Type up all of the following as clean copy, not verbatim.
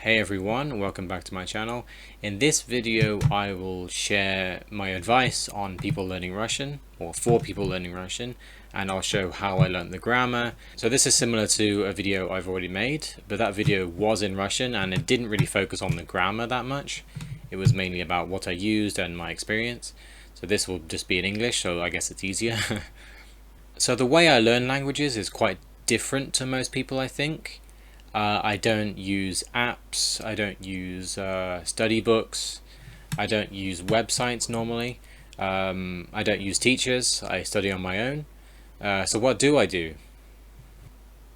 Hey everyone, welcome back to my channel. In this video I will share my advice on people learning Russian, or for people learning Russian, and I'll show how I learned the grammar. So this is similar to a video I've already made, but that video was in Russian and it didn't really focus on the grammar that much. It was mainly about what I used and my experience. So this will just be in English, so I guess it's easier. So the way I learn languages is quite different to most people, I think. I don't use apps, I don't use study books, I don't use websites normally, I don't use teachers, I study on my own. So what do I do?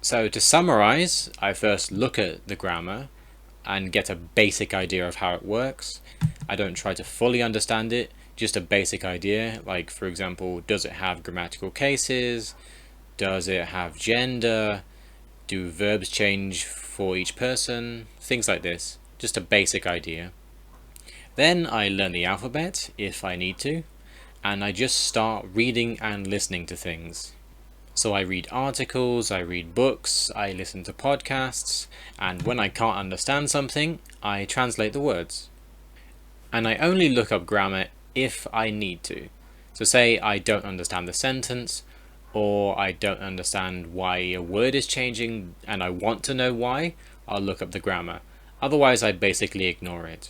So to summarize, I first look at the grammar and get a basic idea of how it works. I don't try to fully understand it, just a basic idea, like for example, does it have grammatical cases? Does it have gender? Do verbs change for each person? Things like this. Just a basic idea. Then I learn the alphabet if I need to, and I just start reading and listening to things. So I read articles, I read books, I listen to podcasts, and when I can't understand something, I translate the words. And I only look up grammar if I need to. So say I don't understand the sentence, or I don't understand why a word is changing and I want to know why, I'll look up the grammar. Otherwise, I basically ignore it.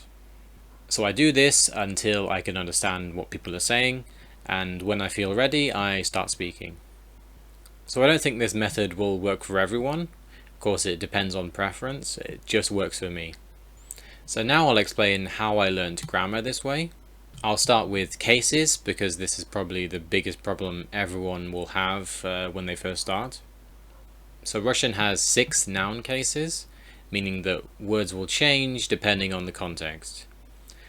So I do this until I can understand what people are saying, and when I feel ready, I start speaking. So I don't think this method will work for everyone. Of course, it depends on preference. It just works for me. So now I'll explain how I learned grammar this way. I'll start with cases because this is probably the biggest problem everyone will have when they first start. So Russian has 6 noun cases, meaning that words will change depending on the context.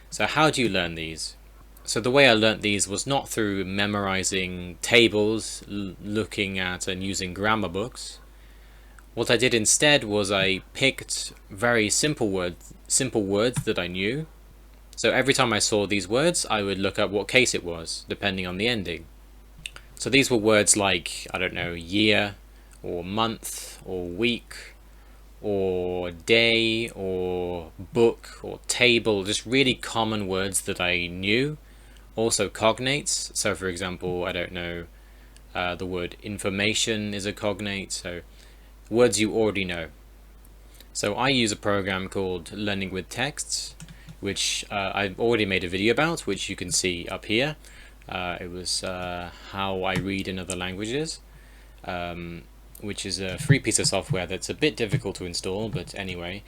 So how do you learn these? So the way I learnt these was not through memorizing tables, looking at and using grammar books. What I did instead was I picked very simple words that I knew. So every time I saw these words, I would look up what case it was, depending on the ending. So these were words like, I don't know, year, or month, or week, or day, or book, or table, just really common words that I knew. Also cognates, so for example, I don't know, the word information is a cognate, so words you already know. So I use a program called Learning with Texts, which I've already made a video about, which you can see up here. It was how I read in other languages, which is a free piece of software that's a bit difficult to install, but anyway.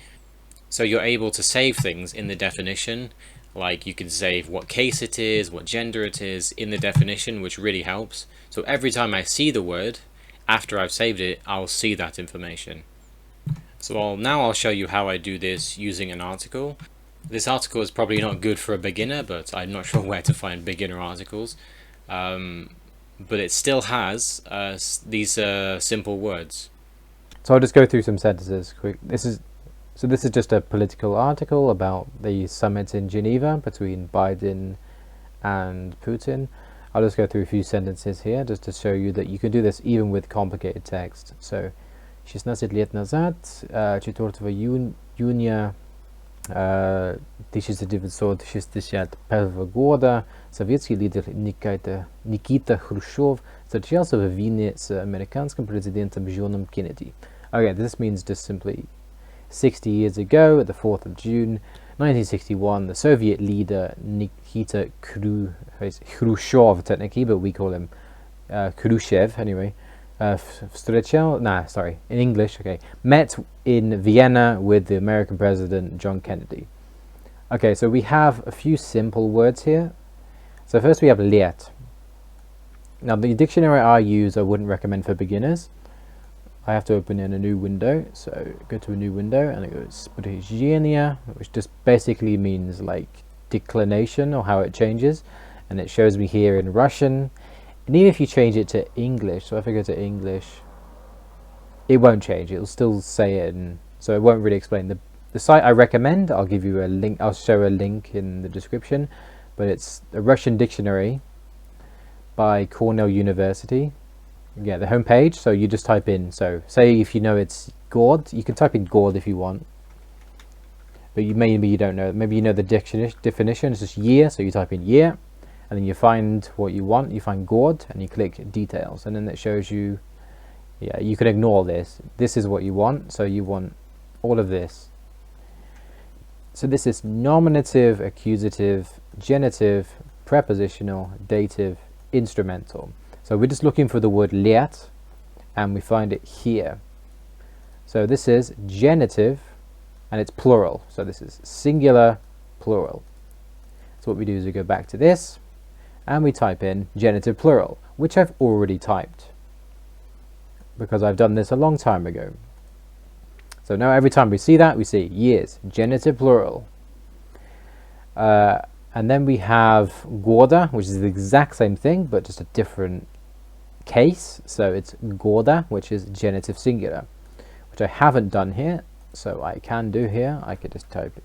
So you're able to save things in the definition, like you can save what case it is, what gender it is in the definition, which really helps. So every time I see the word, after I've saved it, I'll see that information. So now I'll show you how I do this using an article. This article is probably not good for a beginner, but I'm not sure where to find beginner articles. But it still has these simple words. So I'll just go through some sentences quick. This is just a political article about the summit in Geneva between Biden and Putin. I'll just go through a few sentences here just to show you that you can do this even with complicated text. So 16 лет назад, 4 июня 1961 года, советский лидер Никита Хрущев встречался в Вене с американским президентом John Kennedy. Okay, this means just simply 60 years ago, at the 4th of June 1961, the Soviet leader Nikita Khrushchev, technically, but we call him Khrushchev anyway, in English, okay, met in Vienna with the American President John Kennedy. Okay, so we have a few simple words here. So first we have лет. Now the dictionary I use I wouldn't recommend for beginners. I have to open in a new window, so go to a new window and it goes Sprijenia, which just basically means like declination or how it changes, and it shows me here in Russian. And even if you change it to English, so if I go to English, it won't change, it'll still say it, and so it won't really explain. The site I recommend, I'll give you a link, I'll show a link in the description, but it's a Russian dictionary by Cornell University. Yeah, the homepage, so you just type in, so say if you know it's gourd, you can type in gourd if you want. but maybe you don't know. Maybe you know the definition. It's just year, so you type in year, and then you find what you want. You find God, and you click details, and then it shows you. Yeah, you can ignore this. This is what you want, so you want all of this. So this is nominative, accusative, genitive, prepositional, dative, instrumental. So we're just looking for the word lärt, and we find it here. So this is genitive, and it's plural. So this is singular, plural. So what we do is we go back to this, and we type in genitive plural, which I've already typed, because I've done this a long time ago. So now every time we see that, we see years, genitive plural. And then we have года, which is the exact same thing, but just a different case. So it's года, which is genitive singular, which I haven't done here. So I can do here. I could just type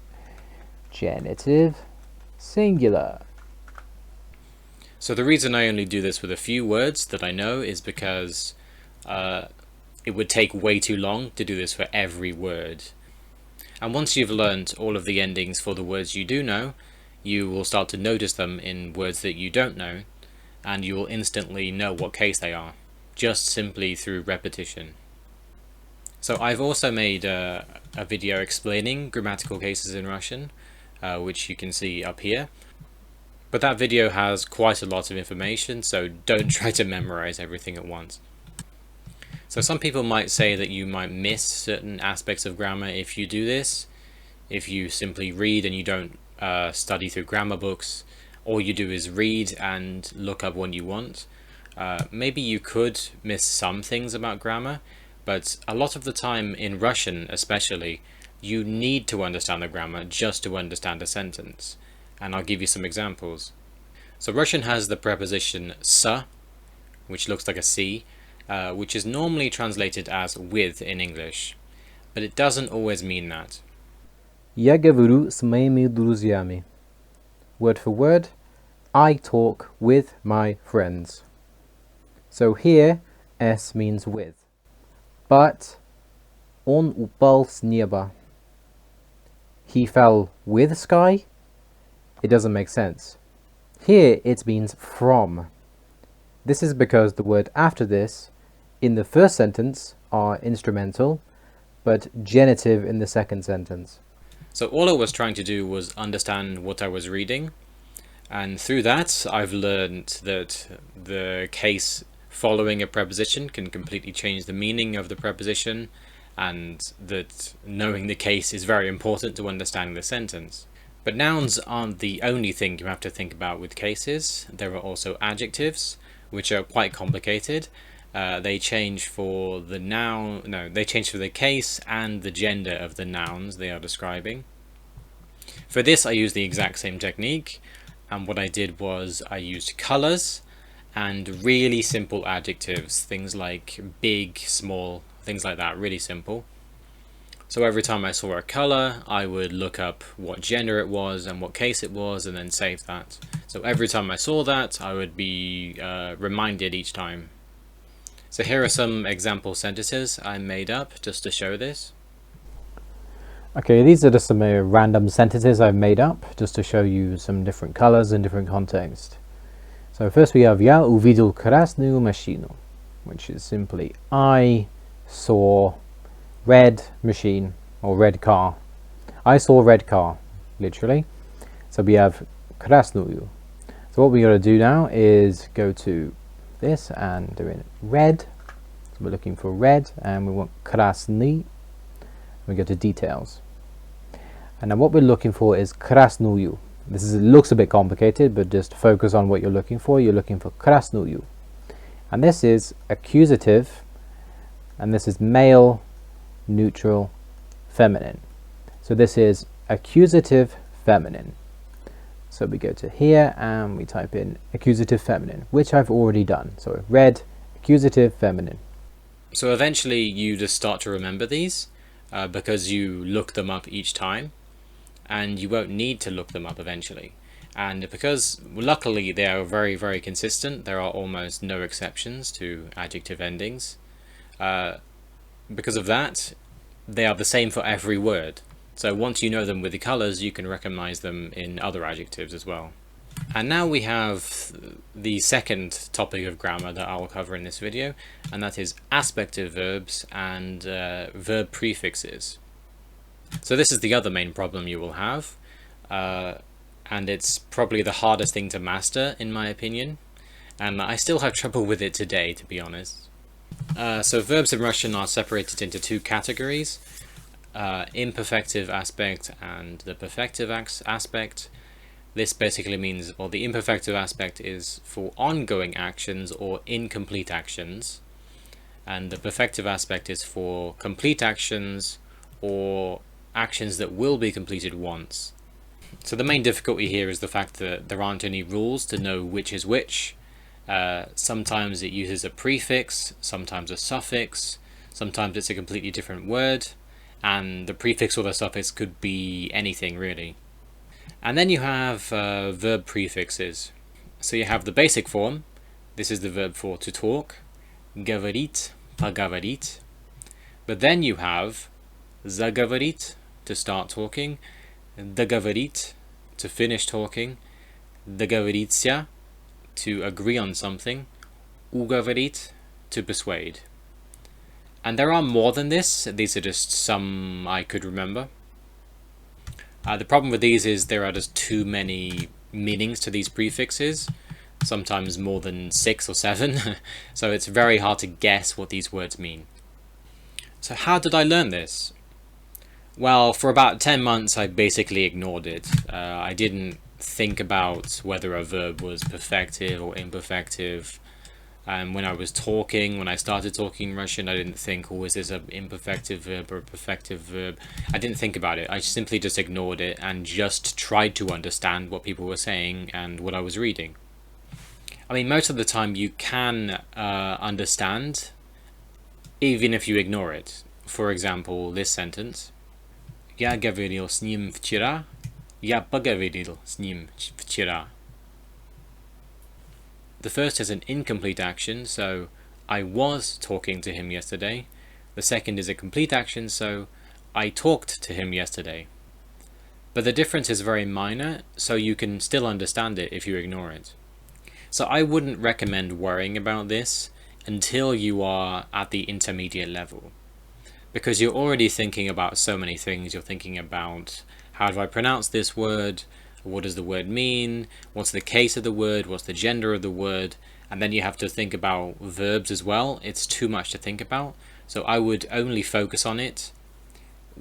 genitive singular. So the reason I only do this with a few words that I know is because it would take way too long to do this for every word. And once you've learned all of the endings for the words you do know, you will start to notice them in words that you don't know, and you will instantly know what case they are, just simply through repetition. So I've also made a video explaining grammatical cases in Russian, which you can see up here. But that video has quite a lot of information, so don't try to memorize everything at once. So some people might say that you might miss certain aspects of grammar if you do this. If you simply read and you don't study through grammar books, all you do is read and look up what you want. Maybe you could miss some things about grammar, but a lot of the time in Russian especially, you need to understand the grammar just to understand a sentence. And I'll give you some examples. So Russian has the preposition "с", which looks like a C, which is normally translated as with in English, but it doesn't always mean that. Я говорю с моими друзьями. Word for word, I talk with my friends. So here, S means with. But он упал с неба. He fell with sky? It doesn't make sense. Here it means from. This is because the word after this in the first sentence are instrumental, but genitive in the second sentence. So all I was trying to do was understand what I was reading, and through that I've learned that the case following a preposition can completely change the meaning of the preposition, and that knowing the case is very important to understanding the sentence. But nouns aren't the only thing you have to think about with cases. There are also adjectives, which are quite complicated. They change for the they change for the case and the gender of the nouns they are describing. For this I used the exact same technique, and what I did was I used colors and really simple adjectives, things like big, small, things like that, really simple. So every time I saw a color, I would look up what gender it was and what case it was, and then save that. So every time I saw that, I would be reminded each time. So here are some example sentences I made up just to show this. Okay, these are just some random sentences I've made up just to show you some different colors in different contexts. So first we have "Я увидел красную машину," which is simply I saw red machine or red car. I saw red car, literally. So we have красную. So what we got to do now is go to this and do it red. So we're looking for red and we want красный. We go to details. And now what we're looking for is красную. Looks a bit complicated, but just focus on what you're looking for. You're looking for красную. And this is accusative, and this is male, neutral, feminine. So this is accusative feminine. So we go to here and we type in accusative feminine, which I've already done. So red, accusative feminine. So eventually you just start to remember these because you look them up each time, and you won't need to look them up eventually. And because luckily they are very, very consistent, there are almost no exceptions to adjective endings. Because of that, they are the same for every word. So once you know them with the colors, you can recognize them in other adjectives as well. And now we have the second topic of grammar that I will cover in this video, and that is aspective verbs and verb prefixes. So this is the other main problem you will have, and it's probably the hardest thing to master in my opinion, and I still have trouble with it today, to be honest. So verbs in Russian are separated into two categories, imperfective aspect and the perfective aspect. This basically means, well, the imperfective aspect is for ongoing actions or incomplete actions, and the perfective aspect is for complete actions or actions that will be completed once. So the main difficulty here is the fact that there aren't any rules to know which is which. Sometimes it uses a prefix, sometimes a suffix, sometimes it's a completely different word, and the prefix or the suffix could be anything really. And then you have verb prefixes. So you have the basic form. This is the verb for to talk, говорить, поговорить. But then you have заговорить, to start talking, договорить, to finish talking, договориться, to agree on something, уговорить, to persuade. And there are more than this. These are just some I could remember. The problem with these is there are just too many meanings to these prefixes, sometimes more than 6 or 7, so it's very hard to guess what these words mean. So how did I learn this? Well, for about 10 months I basically ignored it. I didn't think about whether a verb was perfective or imperfective. When I started talking Russian, I didn't think, oh, is this an imperfective verb or a perfective verb? I didn't think about it. I simply just ignored it and just tried to understand what people were saying and what I was reading. I mean, most of the time you can understand, even if you ignore it. For example, this sentence. Я говорил с ним вчера. Я поговорил с ним вчера. The first is an incomplete action, so I was talking to him yesterday. The second is a complete action, so I talked to him yesterday. But the difference is very minor, so you can still understand it if you ignore it. So I wouldn't recommend worrying about this until you are at the intermediate level, because you're already thinking about so many things. You're thinking about, how do I pronounce this word? What does the word mean? What's the case of the word? What's the gender of the word? And then you have to think about verbs as well. It's too much to think about. So I would only focus on it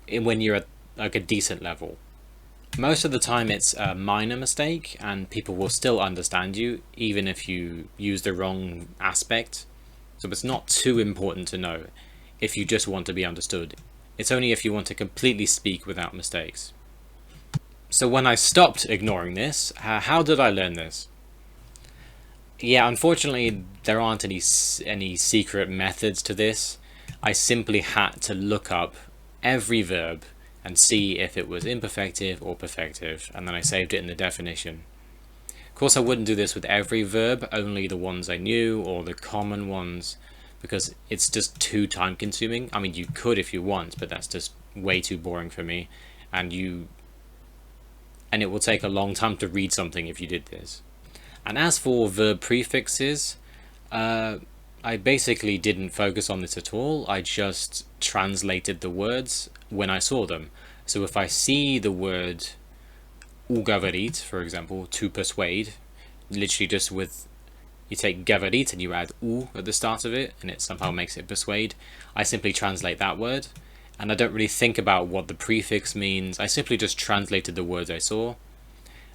when you're at like a decent level. Most of the time it's a minor mistake and people will still understand you even if you use the wrong aspect. So it's not too important to know if you just want to be understood. It's only if you want to completely speak without mistakes. So when I stopped ignoring this, how did I learn this? Yeah, unfortunately there aren't any secret methods to this. I simply had to look up every verb and see if it was imperfective or perfective, and then I saved it in the definition. Of course I wouldn't do this with every verb, only the ones I knew or the common ones, because it's just too time consuming. I mean, you could if you want, but that's just way too boring for me, and it will take a long time to read something if you did this. And as for verb prefixes, I basically didn't focus on this at all. I just translated the words when I saw them. So if I see the word уговорить, for example, to persuade, literally just with, you take говорить and you add u at the start of it, and it somehow makes it persuade, I simply translate that word. And I don't really think about what the prefix means. I simply just translated the words I saw.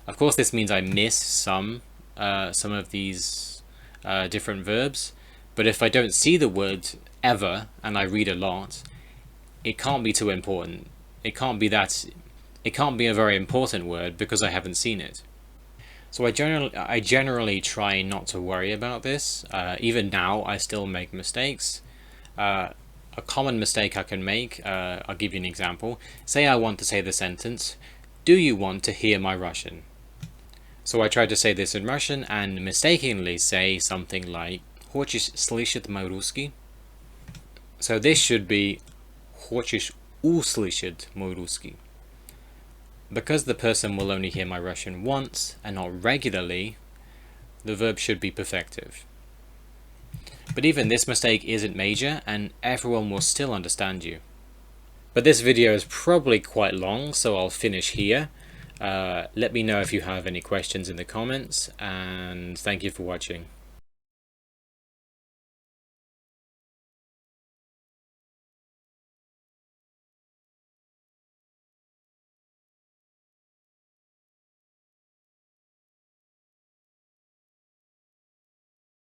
Of course, this means I miss some of these different verbs, but if I don't see the word ever and I read a lot, it can't be too important. It can't be a very important word because I haven't seen it. So I generally try not to worry about this. Even now, I still make mistakes. A common mistake I can make, I'll give you an example. Say I want to say the sentence, do you want to hear my Russian? So I try to say this in Russian and mistakenly say something like, хочешь слышать мой русский? So this should be, хочешь услышать мой русский? Because the person will only hear my Russian once and not regularly, the verb should be perfective. But even this mistake isn't major and everyone will still understand you. But this video is probably quite long, so I'll finish here. Let me know if you have any questions in the comments, and thank you for watching.